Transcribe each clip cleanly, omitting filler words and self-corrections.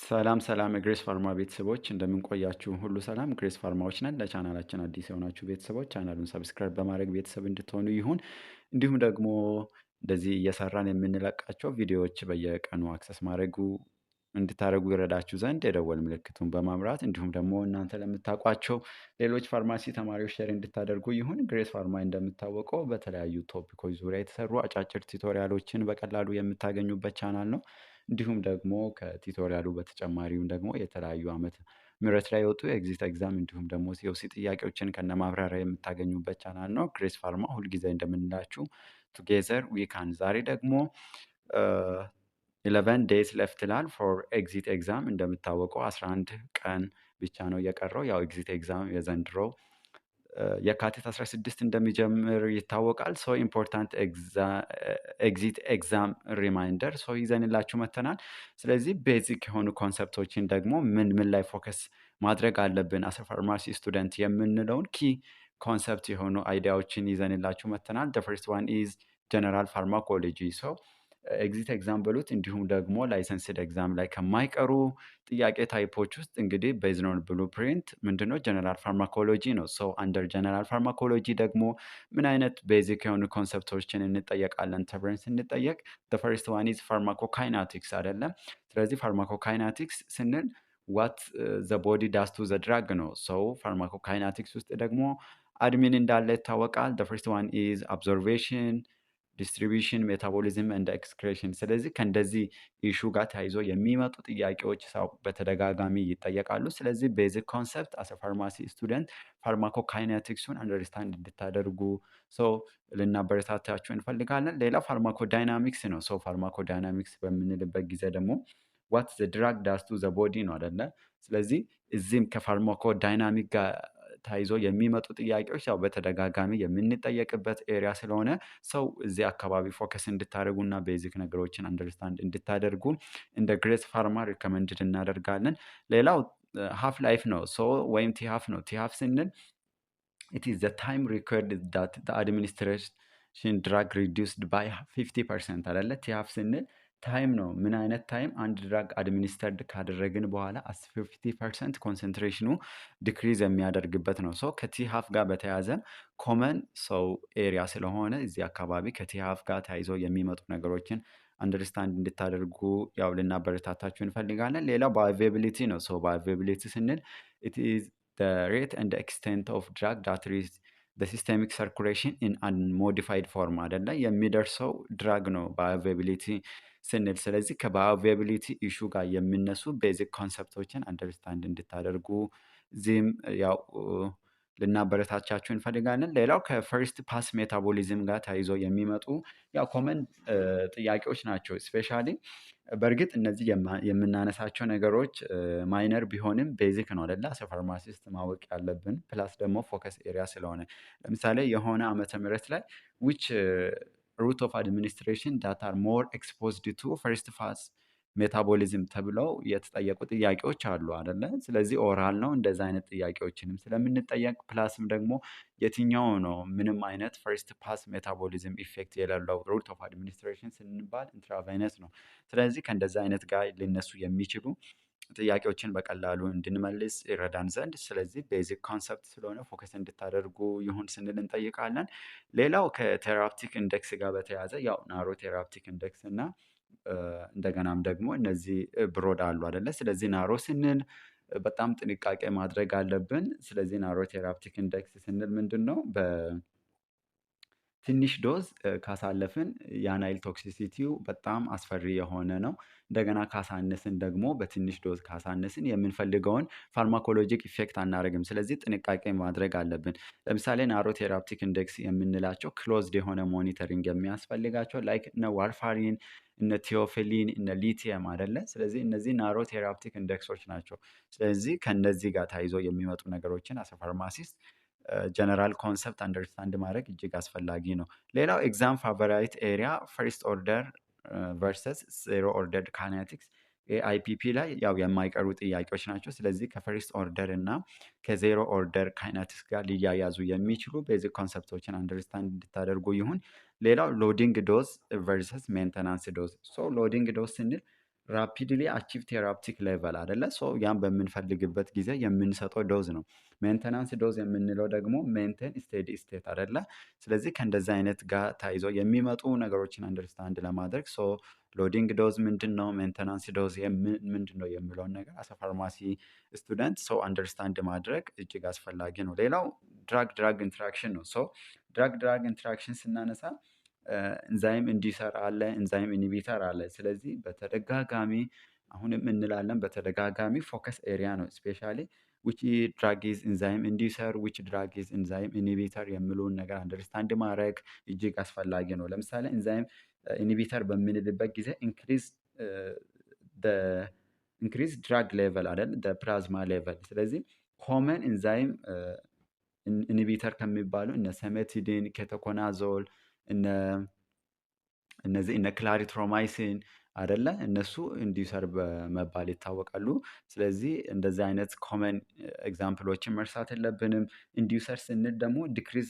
ሰላም ሰላም የግሬስ ፋርማ ቤተሰቦች እንደምን ቆያችሁ? ሁሉ ሰላም ግሬስ ፋርማዎች ነን። ለቻናላችን አዲስ የሆናችሁ ቤተሰቦች ቻናሉን ሰብስክራይብ በማድረግ ቤተሰብ እንድትሆኑ ይሁን። እንዲሁም ደግሞ እንደዚህ እየሰራን የምንለቃቸው ቪዲዮዎች በየቀኑ አክሰስ ማድረጉ እንድታደርጉ ይረዳችሁ ዘንድ የደወል ምልክቱን በማብራት እንዲሁም ደግሞ እናንተ ለምታውቋቸው ሌሎች ፋርማሲ ተማሪዎች ሼር እንድታደርጉ ይሁን። ግሬስ ፋርማ እንደሚታወቀው በተለያዩ ቶፒኮች ዙሪያ የተሰሩ አጫጭር ቲቶሪያሎችን በቀላሉ የምታገኙበት ቻናል ነው። እንዲሁም ደግሞ ከቲቶሪያሉ በተጨማሪም ደግሞ የተለያዩ ዓመተ ምህረት ላይ የወጡ የኤግዚት ኤግዛም እንዲሁም ደግሞ ሲኦሲ ጥያቄዎችን ከነማብራሪያ የምታገኙበት ቻናል ነው። ግሬስ ፋርማ ሁልጊዜ እንደምንላችሁ ቱጌዘር ዊ ካን። ዛሬ ደግሞ 11 ዴይስ ለፍት ይላል ፎር ኤግዚት ኤግዛም። እንደሚታወቀው 11 ቀን ብቻ ነው የቀረው። ያው ኤግዚት ኤግዛም የዘንድሮ የካቲት 16 እንደሚጀምር ይታወቃል። ሶ ኢምፖርታንት ኤግዚት ኤግዛም ሪማይንደር ሶ ይዘንላችሁ መጥተናል። ስለዚህ ቤዚክ የሆኑ ኮንሰፕቶችን ደግሞ ምን ምን ላይ ፎከስ ማድረግ አለብን አስ ፋርማሲ ስቱደንት የምንለውን ኪ ኮንሰፕት የሆኑ አይዲያዎችን ይዘንላችሁ መጥተናል። ዘ ፈርስት ዋን ኢዝ ጀነራል ፋርማኮሎጂ ሶ ኤግዚት ኤግዛም በሉት እንዲሁም ደግሞ ላይሰንስድ ኤግዛም ላይ ከማይቀሩ ጥያቄ ታይፖች ውስጥ እንግዲህ ቤዝድ ኦን ብሉፕሪንት ምንድነው ጀነራል ፋርማኮሎጂ ነው። ሶ አንደር ጀነራል ፋርማኮሎጂ ደግሞ ምን አይነት ቤዚክ የሆኑ ኮንሰፕቶችን እንጠየቃለን ተብለን ስንጠየቅ ዘ ፈርስት ዋን ኢዝ ፋርማኮካይናቲክስ አይደለም። ስለዚህ ፋርማኮካይናቲክስ ስንል ዋት ዘ ቦዲ ዳስ ቱ ዘ ድራግ ነው። ሶ ፋርማኮካይናቲክስ ውስጥ ደግሞ አድሚን እንዳለ ይታወቃል። ዘ ፈርስት ዋን ኢዝ አብዞርቬሽን ዲስትሪቢሽን ሜታቦሊዝም እንደ ኤክስክሬሽን። ስለዚህ ከእንደዚህ ኢሹ ጋር ተያይዞ የሚመጡ ጥያቄዎች ሰው በተደጋጋሚ ይጠየቃሉ። ስለዚህ ቤዚክ ኮንሰፕት አስ ፋርማሲ ስቱደንት ፋርማኮካይኔቲክሱን አንደርስታንድ እንድታደርጉ ሰው ልናበረታታችሁ እንፈልጋለን። ሌላ ፋርማኮዳይናሚክስ ነው። ሰው ፋርማኮዳይናሚክስ በምንልበት ጊዜ ደግሞ ዋት ዘ ድራግ ዳስ ቱ ዘ ቦዲ ነው አይደለ? ስለዚህ እዚህም ከፋርማኮዳይናሚክ ጋር ተያይዞ የሚመጡ ጥያቄዎች ያው በተደጋጋሚ የምንጠየቅበት ኤሪያ ስለሆነ ሰው እዚህ አካባቢ ፎከስ እንድታደርጉና ቤዚክ ነገሮችን አንደርስታንድ እንድታደርጉ እንደ ግሬስ ፋርማ ሪከመንድድ እናደርጋለን። ሌላው ሃፍ ላይፍ ነው። ሶ ወይም ቲሃፍ ነው። ቲሃፍ ስንል it is the time required that the administration drug reduced by 50% አይደለ? ቲሃፍ ስንል ታይም ነው። ምን አይነት ታይም? አንድ ድራግ አድሚኒስተርድ ካደረግን በኋላ 50% ኮንሰንትሬሽኑ ዲክሪዝ የሚያደርግበት ነው። ሶ ከቲሃፍ ጋር በተያያዘ ኮመን ሰው ኤሪያ ስለሆነ እዚህ አካባቢ ከቲሃፍ ጋር ተያይዞ የሚመጡ ነገሮችን አንደርስታንድ እንድታደርጉ ያው ልናበረታታችሁ እንፈልጋለን። ሌላው ባዮአቬቢሊቲ ነው። ሶ ባዮአቬቢሊቲ ስንል it is the rate and the extent of drug that reach the systemic circulation in unmodified form አይደለ? የሚደርሰው ድራግ ነው ባዮአቬቢሊቲ ስንል። ስለዚህ ከባዮአቬቢሊቲ ኢሹ ጋር የሚነሱ ቤዚክ ኮንሰፕቶችን አንደርስታንድ እንድታደርጉ እዚህም ያው ልናበረታቻችሁ እንፈልጋለን። ሌላው ከፈርስት ፓስ ሜታቦሊዝም ጋር ተያይዞ የሚመጡ ያው ኮመን ጥያቄዎች ናቸው። ስፔሻሊ በእርግጥ እነዚህ የምናነሳቸው ነገሮች ማይነር ቢሆንም ቤዚክ ነው አይደለ? አስ ፋርማሲስት ማወቅ ያለብን ፕላስ ደግሞ ፎከስ ኤሪያ ስለሆነ ለምሳሌ የሆነ ዓመተ ምህረት ላይ ዊች ሩት ኦፍ አድሚኒስትሬሽን ዳት አር ሞር ኤክስፖዝድ ቱ ፈርስት ፓስ ሜታቦሊዝም ተብለው የተጠየቁ ጥያቄዎች አሉ አይደለ? ስለዚህ ኦራል ነው። እንደዛ አይነት ጥያቄዎችንም ስለምንጠየቅ ፕላስም ደግሞ የትኛው ነው ምንም አይነት ፈርስት ፓስ ሜታቦሊዝም ኢፌክት የሌለው ሩት ኦፍ አድሚኒስትሬሽን ስንባል ኢንትራቬነስ ነው። ስለዚህ ከእንደዛ አይነት ጋር ሊነሱ የሚችሉ ጥያቄዎችን በቀላሉ እንድንመልስ ይረዳን ዘንድ ስለዚህ ቤዚክ ኮንሰፕት ስለሆነ ፎከስ እንድታደርጉ ይሁን ስንል እንጠይቃለን። ሌላው ከቴራፕቲክ ኢንዴክስ ጋር በተያያዘ ያው ናሮ ቴራፕቲክ ኢንዴክስ እና እንደገናም ደግሞ እነዚህ ብሮድ አሉ አይደለ? ስለዚህ ናሮ ስንል በጣም ጥንቃቄ ማድረግ አለብን። ስለዚህ ናሮ ቴራፕቲክ ኢንዴክስ ስንል ምንድነው? ትንሽ ዶዝ ካሳለፍን የአናይል ቶክሲሲቲው በጣም አስፈሪ የሆነ ነው። እንደገና ካሳነስን ደግሞ በትንሽ ዶዝ ካሳነስን የምንፈልገውን ፋርማኮሎጂክ ኢፌክት አናደርግም። ስለዚህ ጥንቃቄ ማድረግ አለብን። ለምሳሌ ናሮ ቴራፕቲክ ኢንዴክስ የምንላቸው ክሎዝድ የሆነ ሞኒተሪንግ የሚያስፈልጋቸው ላይክ እነ ዋርፋሪን እነ ቲዮፌሊን እነ ሊቲየም አይደለ? ስለዚህ እነዚህ ናሮ ቴራፕቲክ ኢንዴክሶች ናቸው። ስለዚህ ከእነዚህ ጋር ተያይዞ የሚመጡ ነገሮችን አስ ፋርማሲስት ጀነራል ኮንሰፕት አንደርስታንድ ማድረግ እጅግ አስፈላጊ ነው። ሌላው ኤግዛም ፋቨራይት ኤሪያ ፈርስት ኦርደር ቨርሰስ ዜሮ ኦርደር ካይኔቲክስ ኤአይፒፒ ላይ ያው የማይቀሩ ጥያቄዎች ናቸው። ስለዚህ ከፈርስት ኦርደር እና ከዜሮ ኦርደር ካይኔቲክስ ጋር ሊያያዙ የሚችሉ ቤዚክ ኮንሰፕቶችን አንደርስታንድ እንድታደርጉ ይሁን። ሌላው ሎዲንግ ዶዝ ቨርሰስ ሜንተናንስ ዶዝ። ሶ ሎዲንግ ዶዝ ስንል ራፒድሊ አቺቭ ቴራፕቲክ ሌቨል አይደለ? ሶ ያን በምንፈልግበት ጊዜ የምንሰጠው ዶዝ ነው። ሜንተናንስ ዶዝ የምንለው ደግሞ ሜንቴን ስቴዲ ስቴት አይደለ? ስለዚህ ከእንደዚህ አይነት ጋር ተያይዞ የሚመጡ ነገሮችን አንደርስታንድ ለማድረግ ሶ ሎዲንግ ዶዝ ምንድን ነው፣ ሜንተናንስ ዶዝ ምንድን ነው የሚለውን ነገር አሰ ፋርማሲ ስቱደንት ሰው አንደርስታንድ ማድረግ እጅግ አስፈላጊ ነው። ሌላው ድራግ ኢንትራክሽን ነው። ሶ ድራግ ኢንትራክሽን ስናነሳ ኢንዛይም ኢንዲዩሰር አለ፣ ኢንዛይም ኢንሂቢተር አለ። ስለዚህ በተደጋጋሚ አሁንም እንላለን በተደጋጋሚ ፎከስ ኤሪያ ነው። ስፔሻሊ ዊች ድራግ ኢዝ ኢንዛይም ኢንዲዩሰር ዊች ድራግ ኢዝ ኢንዛይም ኢንሂቢተር የሚለውን ነገር አንደርስታንድ ማድረግ እጅግ አስፈላጊ ነው። ለምሳሌ ኢንዛይም ኢንሂቢተር በምንልበት ጊዜ ኢንክሪዝ ድራግ ሌቨል አይደል ፕላዝማ ሌቨል። ስለዚህ ኮመን ኢንዛይም ኢንሂቢተር ከሚባሉ እነ ሰሜቲዲን፣ ኬቶኮናዞል እነዚህ እነ ክላሪትሮማይሲን አይደለ እነሱ ኢንዲዩሰር በመባል ይታወቃሉ። ስለዚህ እንደዚህ አይነት ኮመን ኤግዛምፕሎችን መርሳት የለብንም። ኢንዲዩሰር ስንል ደግሞ ዲክሪዝ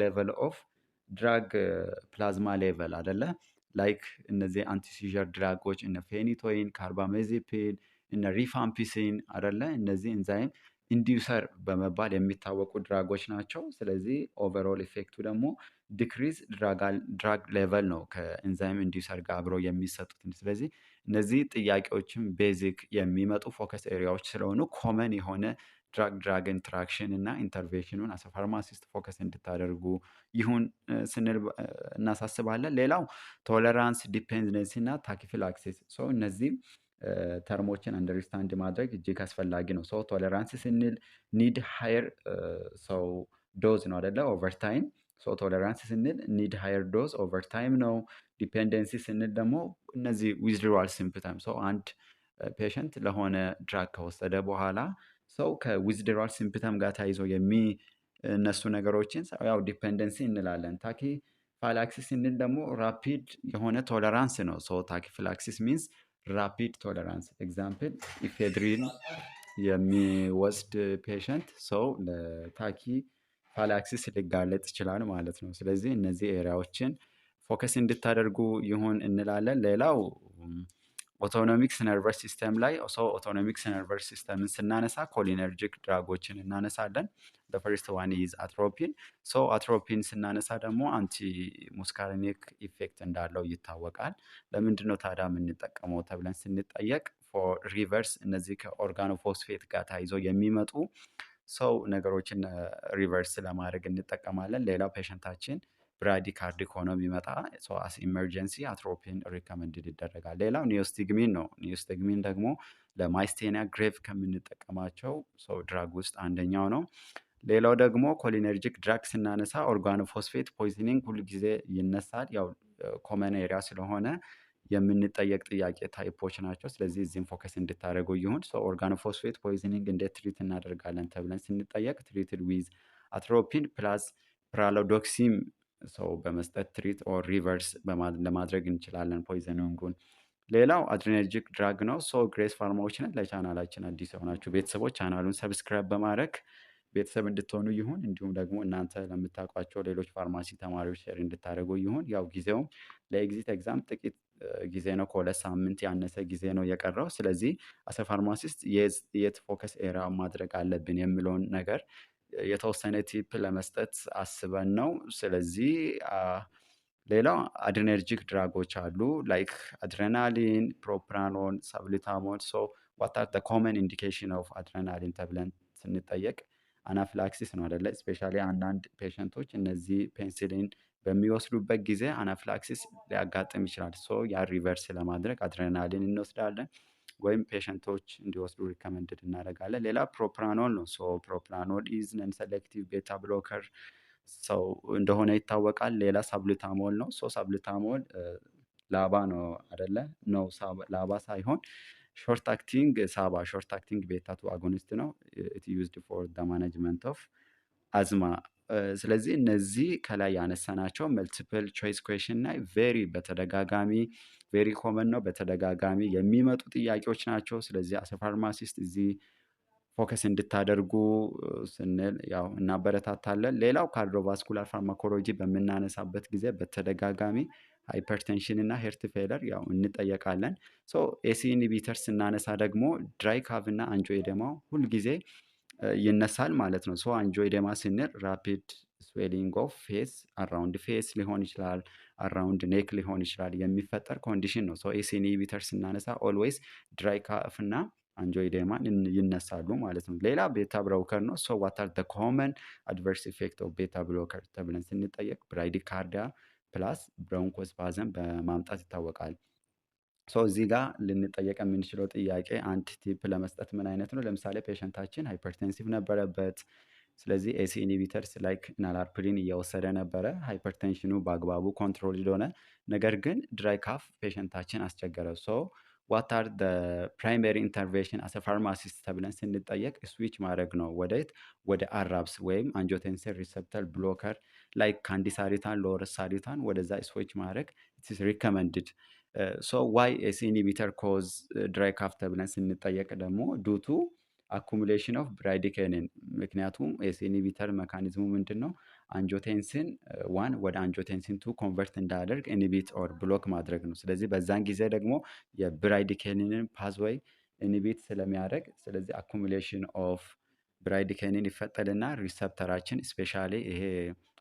ሌቨል ኦፍ ድራግ ፕላዝማ ሌቨል አይደለ ላይክ እነዚህ አንቲሲዥር ድራጎች እነ ፌኒቶይን፣ ካርባሜዚፒን፣ እነ ሪፋምፒሲን አይደለ እነዚህ ኢንዛይም ኢንዲዩሰር በመባል የሚታወቁ ድራጎች ናቸው። ስለዚህ ኦቨርኦል ኢፌክቱ ደግሞ ዲክሪዝ ድራግ ሌቨል ነው ከኢንዛይም ኢንዲዩሰር ጋር አብረው የሚሰጡትን። ስለዚህ እነዚህ ጥያቄዎችም ቤዚክ የሚመጡ ፎከስ ኤሪያዎች ስለሆኑ ኮመን የሆነ ድራግ ኢንትራክሽን እና ኢንተርቬንሽኑን አሰ ፋርማሲስት ፎከስ እንድታደርጉ ይሁን ስንል እናሳስባለን። ሌላው ቶለራንስ፣ ዲፔንደንሲ እና ታኪፊላክሲስ እነዚህ ተርሞችን አንደርስታንድ ማድረግ እጅግ አስፈላጊ ነው። ሶ ቶለራንስ ስንል ኒድ ሃየር ሰው ዶዝ ነው አይደለ ኦቨርታይም። ሶ ቶለራንስ ስንል ኒድ ሃየር ዶዝ ኦቨርታይም ነው። ዲፔንደንሲ ስንል ደግሞ እነዚህ ዊዝድሮዋል ሲምፕተም አንድ ፔሸንት ለሆነ ድራግ ከወሰደ በኋላ ሰው ከዊዝድሮዋል ሲምፕተም ጋር ተያይዞ የሚነሱ ነገሮችን ያው ዲፔንደንሲ እንላለን። ታኪ ፋላክሲስ ስንል ደግሞ ራፒድ የሆነ ቶለራንስ ነው። ሶ ታኪ ፋላክሲስ ሚንስ ራፒድ ቶለራንስ። ኤግዛምፕል ኢፌድሪን የሚወስድ ፔሸንት ሰው ለታኪ ፋላክሲስ ሊጋለጥ ይችላል ማለት ነው። ስለዚህ እነዚህ ኤሪያዎችን ፎከስ እንድታደርጉ ይሁን እንላለን። ሌላው ኦቶኖሚክስ ነርቨስ ሲስተም ላይ ሰው ኦቶኖሚክስ ነርቨስ ሲስተምን ስናነሳ ኮሊነርጂክ ድራጎችን እናነሳለን። ፈርስት ዋን ኢዝ አትሮፒን። አትሮፒን ስናነሳ ደግሞ አንቲ ሙስካሪኒክ ኢፌክት እንዳለው ይታወቃል። ለምንድነው ታዲያ የምንጠቀመው ተብለን ስንጠየቅ ፎር ሪቨርስ እነዚህ ከኦርጋኖፎስፌት ጋር ተያይዞ የሚመጡ ነገሮችን ሪቨርስ ለማድረግ እንጠቀማለን። ሌላው ፔሸንታችን ብራዲካርዲክ ሆኖ ቢመጣ አስ ኢመርጀንሲ አትሮፒን ሪከመንድድ ይደረጋል። ሌላው ኒዮስቲግሚን ነው። ኒዮስቲግሚን ደግሞ ለማይስቴኒያ ግሬቭ ከምንጠቀማቸው ድራግ ውስጥ አንደኛው ነው። ሌላው ደግሞ ኮሊነርጂክ ድራግ ስናነሳ ኦርጋኖፎስፌት ፖይዝኒንግ ሁል ጊዜ ይነሳል። ያው ኮመን ኤሪያ ስለሆነ የምንጠየቅ ጥያቄ ታይፖች ናቸው። ስለዚህ እዚህም ፎከስ እንድታደርጉ ይሁን። ኦርጋኖፎስፌት ፖይዝኒንግ እንዴት ትሪት እናደርጋለን ተብለን ስንጠየቅ ትሪትድ ዊዝ አትሮፒን ፕላስ ፕራሎዶክሲም በመስጠት ትሪት ኦር ሪቨርስ ለማድረግ እንችላለን ፖይዘኒንጉን። ሌላው አድሬነርጂክ ድራግ ነው። ግሬስ ፋርማዎችን ለቻናላችን አዲስ የሆናችሁ ቤተሰቦች ቻናሉን ሰብስክራይብ በማድረግ ቤተሰብ እንድትሆኑ ይሁን። እንዲሁም ደግሞ እናንተ ለምታውቋቸው ሌሎች ፋርማሲ ተማሪዎች ሼር እንድታደርጉ ይሁን። ያው ጊዜውም ለኤግዚት ኤግዛም ጥቂት ጊዜ ነው፣ ከ2 ሳምንት ያነሰ ጊዜ ነው የቀረው። ስለዚህ አሰ ፋርማሲስት የት ፎከስ ኤሪያ ማድረግ አለብን የሚለውን ነገር የተወሰነ ቲፕ ለመስጠት አስበን ነው። ስለዚህ ሌላው አድሬነርጂክ ድራጎች አሉ ላይክ አድሬናሊን፣ ፕሮፕራኖል፣ ሳብሊታሞል። ዋት አር ኮመን ኢንዲኬሽን ኦፍ አድሬናሊን ተብለን ስንጠየቅ አናፍላክሲስ ነው አይደለ? ስፔሻሊ አንዳንድ ፔሸንቶች እነዚህ ፔንሲሊን በሚወስዱበት ጊዜ አናፍላክሲስ ሊያጋጥም ይችላል። ያ ሪቨርስ ለማድረግ አድሬናሊን እንወስዳለን ወይም ፔሸንቶች እንዲወስዱ ሪከመንድድ እናደርጋለን። ሌላ ፕሮፕራኖል ነው። ፕሮፕራኖል ኢዝ ነን ሴሌክቲቭ ቤታ ብሎከር እንደሆነ ይታወቃል። ሌላ ሳብሊታሞል ነው። ሳብሊታሞል ላባ ነው አይደለ? ነው ላባ ሳይሆን ሾርት አክቲንግ ሾርት አክቲንግ ቤታ ቱ አጎኒስት ነው። ኢት ዩዝድ ፎር ዘ ማኔጅመንት ኦፍ አዝማ። ስለዚህ እነዚህ ከላይ ያነሳናቸው መልቲፕል ቾይስ ኩዌሽን እና በተደጋጋሚ ቬሪ ኮመን ነው፣ በተደጋጋሚ የሚመጡ ጥያቄዎች ናቸው። ስለዚህ አሰ ፋርማሲስት እዚህ ፎከስ እንድታደርጉ ስንል ያው እናበረታታለን። ሌላው ካርዲዮቫስኩላር ፋርማኮሎጂ በምናነሳበት ጊዜ በተደጋጋሚ ሃይፐርቴንሽን እና ሄርት ፌለር ያው እንጠየቃለን። ሶ ኤሲ ኢንሂቢተር ስናነሳ ደግሞ ድራይ ካቭ እና አንጂኦኤዴማ ሁልጊዜ ይነሳል ማለት ነው። ሶ አንጂኦኤዴማ ስንል ራፒድ ስዌሊንግ ኦፍ ፌስ አራውንድ ፌስ ሊሆን ይችላል፣ አራውንድ ኔክ ሊሆን ይችላል የሚፈጠር ኮንዲሽን ነው። ሶ ኤሲ ኢንሂቢተር ስናነሳ ኦልዌይስ ድራይ ካፍ እና አንጂኦኤዴማን ይነሳሉ ማለት ነው። ሌላ ቤታ ብሎከር ነው። ሶ ዋት አር ዘ ኮመን አድቨርስ ኢፌክት ኦፍ ቤታ ብሎከር ተብለን ስንጠየቅ ብራዲካርዲያ ፕላስ ብሮንኮስፓዝም በማምጣት ይታወቃል። ሶ እዚህ ጋር ልንጠየቅ የምንችለው ጥያቄ አንድ ቲፕ ለመስጠት ምን አይነት ነው? ለምሳሌ ፔሸንታችን ሃይፐርቴንሲቭ ነበረበት። ስለዚህ ኤሲ ኢንሂቢተርስ ላይክ ናላርፕሪን እየወሰደ ነበረ። ሃይፐርቴንሽኑ በአግባቡ ኮንትሮል ሆነ። ነገር ግን ድራይ ካፍ ፔሸንታችን አስቸገረው። ሶ ዋት አር ፕራይመሪ ኢንተርቬንሽን አስ ፋርማሲስት ተብለን ስንጠየቅ ስዊች ማድረግ ነው። ወደየት? ወደ አራብስ ወይም አንጂዮቴንሲን ሪሰፕተር ብሎከር ላይክ ካንዲሳሪታን፣ ሎረሳሪታን ወደዛ ስዊች ማድረግ ኢትስ ሪከመንድድ። ሶ ዋይ ኤሲ ኢንሂቢተር ኮዝ ድራይ ካፍ ተብለን ስንጠየቅ ደግሞ ዱቱ አኩሙሌሽን ኦፍ ብራይዲኬኒን። ምክንያቱም ኤሲ ኢንሂቢተር መካኒዝሙ ምንድን ነው? አንጂዮቴንሲን ዋን ወደ አንጂዮቴንሲን ቱ ኮንቨርት እንዳያደርግ ኢንሂቢት ኦር ብሎክ ማድረግ ነው። ስለዚህ በዛን ጊዜ ደግሞ የብራይዲኬኒንን ፓዝዌይ ኢንሂቢት ስለሚያደርግ፣ ስለዚህ አኩሙሌሽን ኦፍ ብራይዲኬኒን ይፈጠልና ሪሰፕተራችን ስፔሻሊ ይሄ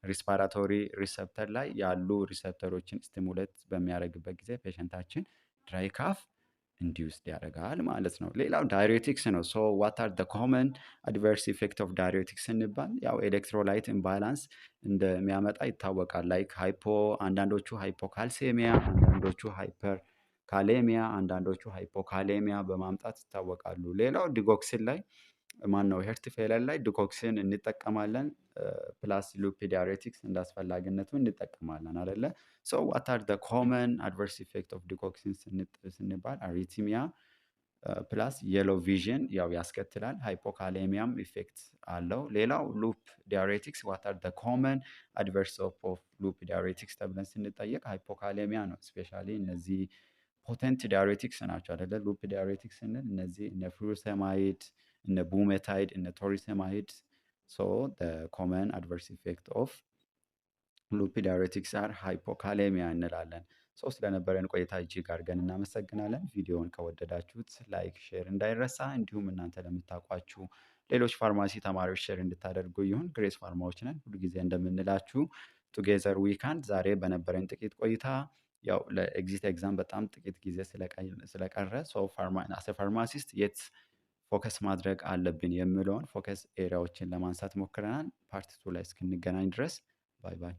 ሪስፓራቶሪ ሪሰፕተር ላይ ያሉ ሪሰፕተሮችን ስቲሙሌት በሚያደርግበት ጊዜ ፔሸንታችን ድራይ ካፍ ኢንዲውስድ ያደርጋል ማለት ነው። ሌላው ዳይሬቲክስ ነው። ሶ ዋት አር ኮመን አድቨርስ ኢፌክት ኦፍ ዳይሬቲክስ ስንባል ያው ኤሌክትሮላይት ኢምባላንስ እንደሚያመጣ ይታወቃል። ላይክ አንዳንዶቹ ሃይፖካልሴሚያ፣ አንዳንዶቹ ሃይፐር ካሌሚያ፣ አንዳንዶቹ ሃይፖካሌሚያ በማምጣት ይታወቃሉ። ሌላው ዲጎክሲን ላይ ማነው ሄርት ፌለር ላይ ዲኮክሲን እንጠቀማለን። ፕላስ ሉፕ ዳይሬቲክስ እንዳስፈላጊነቱ እንጠቀማለን አይደለ? ሶ ዋት አር ኮመን አድቨርስ ኢፌክት ኦፍ ዲኮክሲን ስንባል አሪቲሚያ ፕላስ የሎ ቪዥን ያው ያስከትላል። ሃይፖካሌሚያም ኢፌክት አለው። ሌላው ሉፕ ዳይሬቲክስ ዋት አር ኮመን አድቨርስ ኦፍ ሉፕ ዳይሬቲክስ ተብለን ስንጠየቅ ሃይፖካሌሚያ ነው። ስፔሻሊ እነዚህ ፖቴንት ዳይሬቲክስ ናቸው አይደለ? ሉፕ ዳይሬቲክስ ስንል እነዚህ እነ ፍሩሰማይድ፣ እነ ቡሜታይድ፣ እነ ቶሪሰማይድ። ሶ ኮመን አድቨርስ ኢፌክት ኦፍ ሉፕ ዳይሬቲክስ አር ሃይፖካሌሚያ እንላለን። ሰው ስለነበረን ቆይታ እጅግ አድርገን እናመሰግናለን። ቪዲዮውን ከወደዳችሁት ላይክ፣ ሼር እንዳይረሳ። እንዲሁም እናንተ ለምታውቋችሁ ሌሎች ፋርማሲ ተማሪዎች ሼር እንድታደርጉ ይሁን። ግሬስ ፋርማዎች ነን። ሁልጊዜ እንደምንላችሁ ቱጌዘር ዊካንድ። ዛሬ በነበረን ጥቂት ቆይታ ያው ለኤግዚት ኤግዛም በጣም ጥቂት ጊዜ ስለቀረ አስ ፋርማሲስት የት ፎከስ ማድረግ አለብን የሚለውን ፎከስ ኤሪያዎችን ለማንሳት ሞክረናል። ፓርት 2 ላይ እስክንገናኝ ድረስ ባይ ባይ።